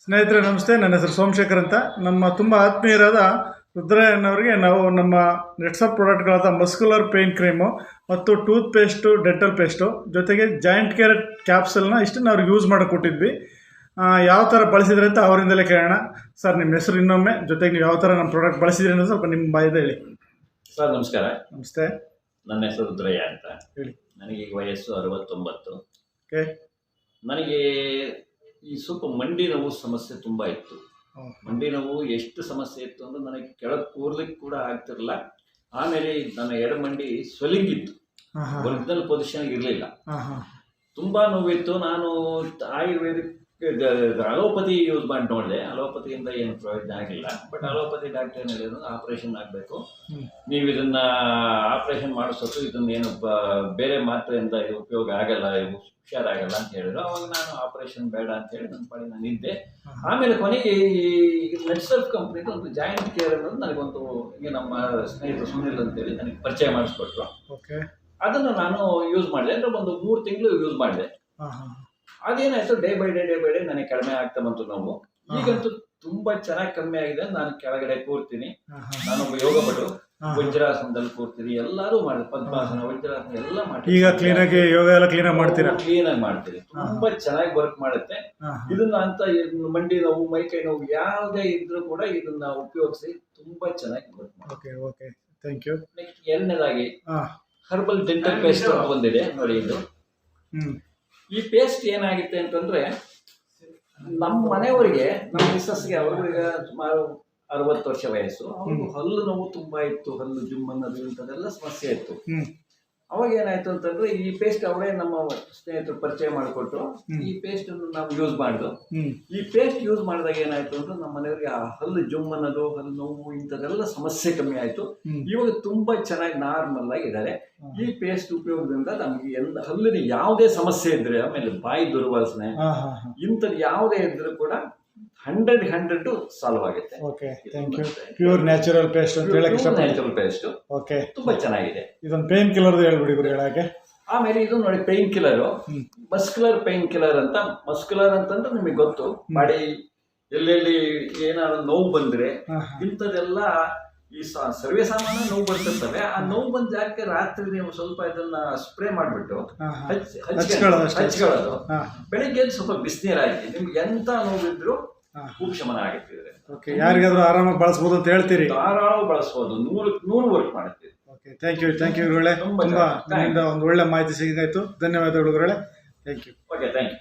ಸ್ನೇಹಿತರೆ ನಮಸ್ತೆ. ನನ್ನ ಹೆಸರು ಸೋಮಶೇಖರ್ ಅಂತ. ನಮ್ಮ ತುಂಬ ಆತ್ಮೀಯರಾದ ರುದ್ರಯ್ಯನವರಿಗೆ ನಾವು ನಮ್ಮ ನೆಟ್ಸಪ್ ಪ್ರಾಡಕ್ಟ್ಗಳಾದ ಮಸ್ಕ್ಯುಲರ್ ಪೇನ್ ಕ್ರೀಮು ಮತ್ತು ಟೂತ್ ಪೇಸ್ಟು, ಡೆಂಟಲ್ ಪೇಸ್ಟು ಜೊತೆಗೆ ಜಾಯಿಂಟ್ ಕೇರ್ ಕ್ಯಾಪ್ಸಲ್ನ ಇಷ್ಟನ್ನು ಅವ್ರಿಗೆ ಯೂಸ್ ಮಾಡಿ ಕೊಟ್ಟಿದ್ವಿ. ಯಾವ ಥರ ಬಳಸಿದ್ರೆ ಅಂತ ಅವರಿಂದಲೇ ಕೇಳೋಣ. ಸರ್, ನಿಮ್ಮ ಹೆಸರು ಇನ್ನೊಮ್ಮೆ, ಜೊತೆಗೆ ನೀವು ಯಾವ ಥರ ನಮ್ಮ ಪ್ರಾಡಕ್ಟ್ ಬಳಸಿದ್ರಿ ಅನ್ನೋದು ಸ್ವಲ್ಪ ನಿಮ್ಮ ಬಾಯಿಂದ ಹೇಳಿ. ಸರ್ ನಮಸ್ಕಾರ. ನಮಸ್ತೆ. ನನ್ನ ಹೆಸರು ರುದ್ರಯ್ಯ ಅಂತ ಹೇಳಿ. ನನಗೆ ಈಗ ವಯಸ್ಸು 69. ಓಕೆ. ನನಗೆ ಈ ಸ್ವಲ್ಪ ಮಂಡಿ ನೋವು ಸಮಸ್ಯೆ ತುಂಬ ಇತ್ತು. ಮಂಡಿ ನೋವು ಎಷ್ಟು ಸಮಸ್ಯೆ ಇತ್ತು ಅಂದರೆ ನನಗೆ ಕೆಳಗೆ ಕೂರ್ಲಿಕ್ಕೆ ಕೂಡ ಆಗ್ತಿರಲಿಲ್ಲ. ಆಮೇಲೆ ನನ್ನ ಎಡಮಂಡಿ ಸ್ವೆಲ್ಲಿಂಗ್ ಇತ್ತು, ಒರಿಜಿನಲ್ ಪೊಸಿಷನ್ ಇರಲಿಲ್ಲ, ತುಂಬ ನೋವಿತ್ತು. ನಾನು ಆಯುರ್ವೇದಿಕ್ ಅಲೋಪತಿ ಯೂಸ್ ಮಾಡಿ ನೋಡಿದೆ. ಅಲೋಪತಿಯಿಂದ ಏನು ಪ್ರಯೋಜನ ಆಗಿಲ್ಲ. ಬಟ್ ಅಲೋಪತಿ ಡಾಕ್ಟರ್ ಏನು ಹೇಳಿದ್ರು, ಆಪ್ರೇಷನ್ ಆಗಬೇಕು, ನೀವು ಇದನ್ನು ಆಪ್ರೇಷನ್ ಮಾಡಿಸೋದು, ಇದನ್ನೇನು ಬೇರೆ ಮಾತ್ರೆಯಿಂದ ಇದು ಉಪಯೋಗ ಆಗಲ್ಲ, ಇದು ಹುಷಾರಾಗಲ್ಲ ಅಂತ ಹೇಳಿದ್ರು. ಅವಾಗ ನಾನು ಆಪ್ರೇಷನ್ ಬೇಡ ಅಂತ ಹೇಳಿ ನನ್ನ ಪಾಡಿ ನಾನು ಇದ್ದೆ. ಆಮೇಲೆ ಕೊನೆಗೆ ಈ ನೆಟ್ಸಪ್ ಕಂಪ್ನಿದು ಒಂದು ಜಾಯಿಂಟ್ ಕೇರ್ ಅನ್ನೋದು ನನಗೊಂದು ಈಗ ನಮ್ಮ ಸ್ನೇಹಿತರು ಸುನಿಲ್ ಅಂತೇಳಿ ನನಗೆ ಪರಿಚಯ ಮಾಡಿಸ್ಕೊಟ್ರು. ಅದನ್ನು ನಾನು ಯೂಸ್ ಮಾಡಿದೆ. ಅಂದರೆ ಒಂದು 3 ತಿಂಗಳು ಯೂಸ್ ಮಾಡಿದೆ. ಅದೇನಾಯ್ತು, ಡೇ ಬೈ ಡೇ ನನಗೆ ಕಡಿಮೆ ಆಗ್ತಾ ಬಂತು ನೋವು. ಈಗಂತೂ ತುಂಬಾ ಚೆನ್ನಾಗಿ ಕಮ್ಮಿ ಆಗಿದೆ. ನಾನು ಕೆಳಗಡೆ ಕೂರ್ತೀನಿ, ನಾನೊಬ್ಬ ಯೋಗ ಪಟು, ವಜ್ರಾಸನದಲ್ಲಿ ಕೂರ್ತೀನಿ, ಎಲ್ಲರೂ ಮಾಡಿದೆ, ಪದ್ಮಾಸನ, ವಜ್ರಾಸನ ಎಲ್ಲ ಮಾಡ್ತೀನಿ. ಈಗ ಕ್ಲೀನಾಗಿ ಯೋಗ ಎಲ್ಲ ಕ್ಲೀನಾಗಿ ಮಾಡ್ತೀರಾ? ಕ್ಲೀನಾಗಿ ಮಾಡ್ತೀನಿ, ತುಂಬಾ ಚೆನ್ನಾಗಿ ವರ್ಕ್ ಮಾಡುತ್ತೆ. ಇದನ್ನ ಅಂತ ಮಂಡಿ ನೋವು, ಮೈಕೈ ನೋವು ಯಾವುದೇ ಇದ್ರೂ ಕೂಡ ಇದನ್ನ ಉಪಯೋಗಿಸಿ ತುಂಬಾ ಚೆನ್ನಾಗಿ ವರ್ಕ್ ಮಾಡುತ್ತೆ. Thank you. ನೆಕ್ಸ್ಟ್ ಎರಡನೇದಾಗಿ ಹರ್ಬಲ್ ಡೆಂಟಲ್ ಪೇಸ್ಟ್ ಅಂತ ಬಂದಿದೆ ನೋಡಿ. ಇದು ಈ ಪೇಸ್ಟ್ ಏನಾಗುತ್ತೆ ಅಂತಂದ್ರೆ, ನಮ್ಮ ಮನೆಯವರಿಗೆ, ನಮ್ಮ ಮಿಸ್ಸಸ್ಗೆ, ಅವ್ರಿಗೆ ಸುಮಾರು 60 ವರ್ಷ ವಯಸ್ಸು. ಅವ್ರಿಗೂ ಹಲ್ಲು ನೋವು ತುಂಬಾ ಇತ್ತು, ಹಲ್ಲು ಜುಮ್ ಅನ್ನೋದು ಇಂಥದ್ದೆಲ್ಲ ಸಮಸ್ಯೆ ಇತ್ತು. ಅವಾಗ ಏನಾಯ್ತು ಅಂತಂದ್ರೆ, ಈ ಪೇಸ್ಟ್ ಅವರೇ ನಮ್ಮ ಸ್ನೇಹಿತರು ಪರಿಚಯ ಮಾಡಿಕೊಟ್ರು. ಈ ಪೇಸ್ಟ್ ಅನ್ನು ನಾವು ಯೂಸ್ ಮಾಡಿದ್ವು. ಈ ಪೇಸ್ಟ್ ಯೂಸ್ ಮಾಡಿದಾಗ ಏನಾಯ್ತು ಅಂದ್ರೆ, ನಮ್ಮ ಮನೆಯವರಿಗೆ ಆ ಹಲ್ಲು ಜುಮ್ ಅನ್ನೋದು, ಹಲ್ಲು ನೋವು ಇಂಥದ್ದೆಲ್ಲ ಸಮಸ್ಯೆ ಕಮ್ಮಿ ಆಯ್ತು. ಇವಾಗ ತುಂಬಾ ಚೆನ್ನಾಗಿ ನಾರ್ಮಲ್ ಆಗಿದ್ದಾರೆ. ಈ ಪೇಸ್ಟ್ ಉಪಯೋಗದಿಂದ ನಮ್ಗೆ ಹಲ್ಲಿನ ಯಾವುದೇ ಸಮಸ್ಯೆ ಇದ್ರೆ, ಆಮೇಲೆ ಬಾಯಿ ದುರ್ವಾಸನೆ ಇಂಥದ್ದು ಯಾವುದೇ ಇದ್ರೂ ಕೂಡ 100% ಸಾಲ್ವ್ ಆಗುತ್ತೆ. ಪ್ಯೂರ್ ನ್ಯಾಚುರಲ್ ಪೇಸ್ಟ್ ಅಂತ ಹೇಳಕ್ ಇಷ್ಟಪಡ್ತೀನಿ. ನ್ಯಾಚುರಲ್ ಪೇಸ್ಟ್ ತುಂಬಾ ಚೆನ್ನಾಗಿದೆ. ಇದೊಂದು ಪೇನ್ ಕಿಲ್ಲರ್ ಹೇಳ್ಬಿಡಿ ಗುರು ಹೇಳಕ್ಕೆ. ಆಮೇಲೆ ಇದು ನೋಡಿ, pain killer, muscular pain killer ಅಂತ. ಮಸ್ಕ್ಯುಲರ್ ಅಂತಂದ್ರೆ ನಿಮಗೆ ಗೊತ್ತು, ಬಾಡಿ ಎಲ್ಲೆಲ್ಲಿ ಏನಾದ್ರು ನೋವು ಬಂದ್ರೆ ಇಂಥದೆಲ್ಲ ಈ ಸರ್ವೇ ಸಾಮಾನ್ಯ ನೋವು ಬರ್ತಿರ್ತವೆ. ಆ ನೋವು ಬಂದ ಜಾಗಕ್ಕೆ ರಾತ್ರಿ ನೀವು ಸ್ವಲ್ಪ ಇದನ್ನ ಸ್ಪ್ರೇ ಮಾಡಿಬಿಟ್ಟು ಹಚ್ಕೊಳ್ಳೋದು. ಬೆಳಿಗ್ಗೆ ಸ್ವಲ್ಪ ಬಿಸಿನೀರು ಹಾಕಿ ನಿಮ್ಗೆ ಎಂತ ನೋವಿದ್ರು ಉಪಶಮನ ಆಗುತ್ತಿದೆ. ಯಾರಿಗಾದ್ರೂ ಆರಾಮಾಗಿ ಬಳಸಬಹುದು ಅಂತ ಹೇಳ್ತೀರಿ? ಧಾರಾಳ ಬಳಸಬಹುದು, 100 ವರ್ಕ್ ಮಾಡುತ್ತೀವಿ. ಥ್ಯಾಂಕ್ ಯು ಗುರುಗಳೇ. ತುಂಬಾ ಒಂದು ಒಳ್ಳೆ ಮಾಹಿತಿ ಸಿಗಾಯ್ತು. ಧನ್ಯವಾದಗಳು ಗುರುಗಳೇ. Thank you. Okay, thank you.